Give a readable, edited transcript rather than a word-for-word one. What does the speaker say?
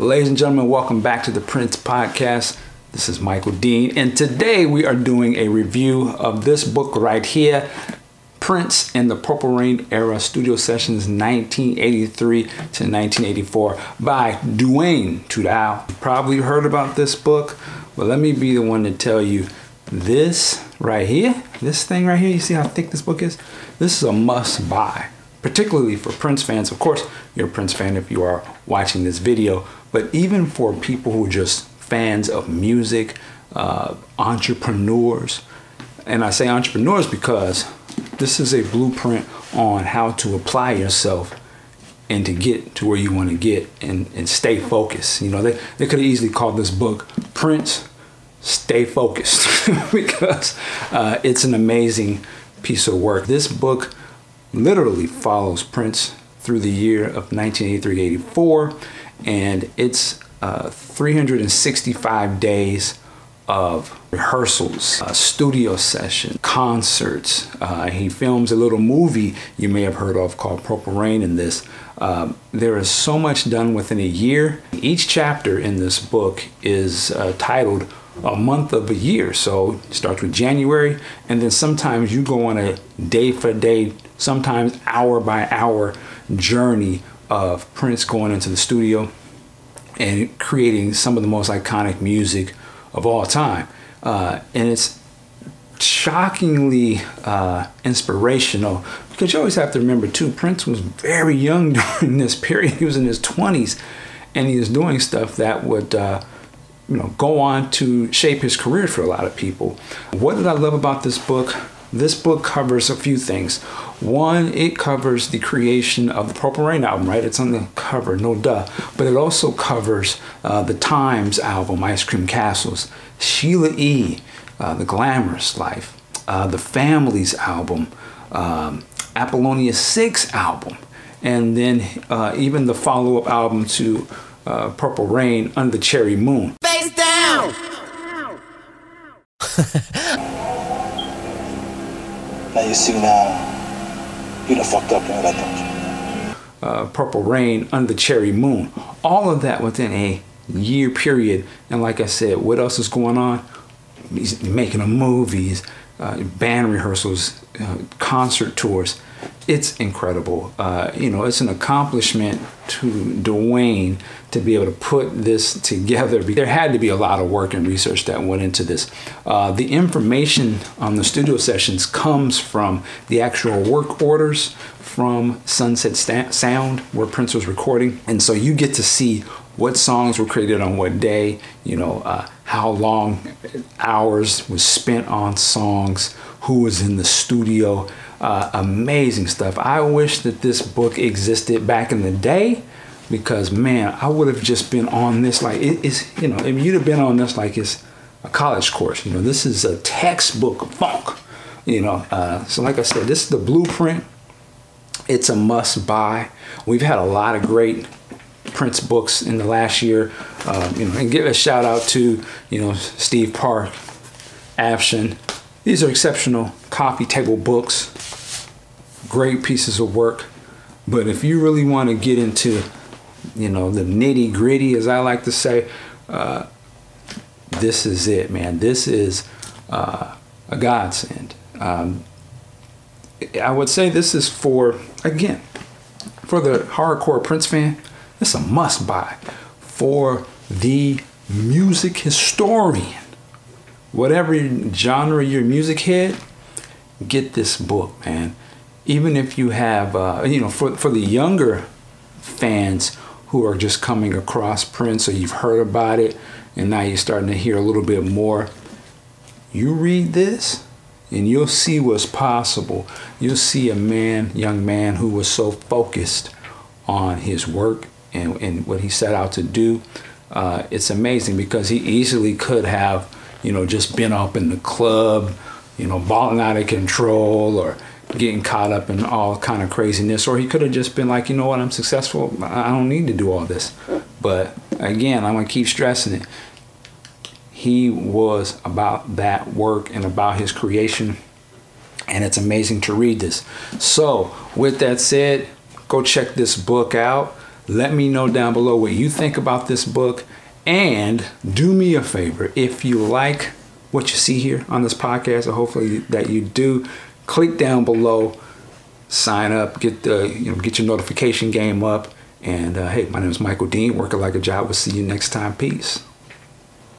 Ladies and gentlemen, welcome back to the Prince Podcast. This is Michael Dean, and today we are doing a review of this book right here, Prince in the Purple Rain Era, Studio Sessions 1983 to 1984 by Duane Tudal. Probably heard about this book, but let me be the one to tell you this right here, this thing right here, you see how thick this book is? This is a must buy, particularly for Prince fans. Of course, you're a Prince fan if you are watching this video, but even for people who are just fans of music, entrepreneurs, and I say entrepreneurs because this is a blueprint on how to apply yourself and to get to where you want to get and stay focused. You know, they could have easily called this book Prince, Stay Focused because it's an amazing piece of work. This book literally follows Prince through the year of 1983-84, and it's 365 days of rehearsals, studio sessions, concerts. He films a little movie you may have heard of called Purple Rain in this. There is so much done within a year. Each chapter in this book is titled a month of a year. So it starts with January, and then sometimes you go on a day for day, sometimes hour by hour journey of Prince going into the studio and creating some of the most iconic music of all time. And it's shockingly inspirational because you always have to remember too, Prince was very young during this period. He was in his 20s and he was doing stuff that would go on to shape his career for a lot of people. What did I love about this book? This book covers a few things. One, it covers the creation of the Purple Rain album, right? It's on the cover, no duh. But it also covers the Times album, Ice Cream Castles, Sheila E., The Glamorous Life, the Family's album, Apollonia 6 album, and then even the follow-up album to Purple Rain, Under the Cherry Moon. Face down! Now you see now, you done fucked up, man, I don't you? Purple Rain, Under the Cherry Moon. All of that within a year period. And like I said, what else is going on? He's making a movies, band rehearsals, concert tours. It's incredible. It's an accomplishment to Duane to be able to put this together. There had to be a lot of work and research that went into this. The information on the studio sessions comes from the actual work orders from Sunset Sound, where Prince was recording. And so you get to see what songs were created on what day, how long hours was spent on songs, who was in the studio. Amazing stuff. I wish that this book existed back in the day because, man, I would have just been on this like if you'd have been on this like it's a college course. This is a textbook of funk. So like I said, this is the blueprint. It's a must buy. We've had a lot of great Prince books in the last year. And give a shout out to Steve Park, Avshin. These are exceptional coffee table books, great pieces of work. But if you really want to get into, the nitty gritty, as I like to say, this is it, man. This is a godsend. I would say this is for the hardcore Prince fan, it's a must buy. For the music historian, whatever genre your music head, get this book, man. Even if you have, for the younger fans who are just coming across Prince or you've heard about it and now you're starting to hear a little bit more, you read this and you'll see what's possible. You'll see a young man who was so focused on his work and what he set out to do. It's amazing because he easily could have just been up in the club, balling out of control or getting caught up in all kind of craziness. Or he could have just been like, what, I'm successful. I don't need to do all this. But again, I'm going to keep stressing it. He was about that work and about his creation. And it's amazing to read this. So with that said, go check this book out. Let me know down below what you think about this book. And do me a favor, if you like what you see here on this podcast, or hopefully that you do, click down below, sign up, get your notification game up. And hey, my name is Michael Dean, working like a job. We'll see you next time. Peace.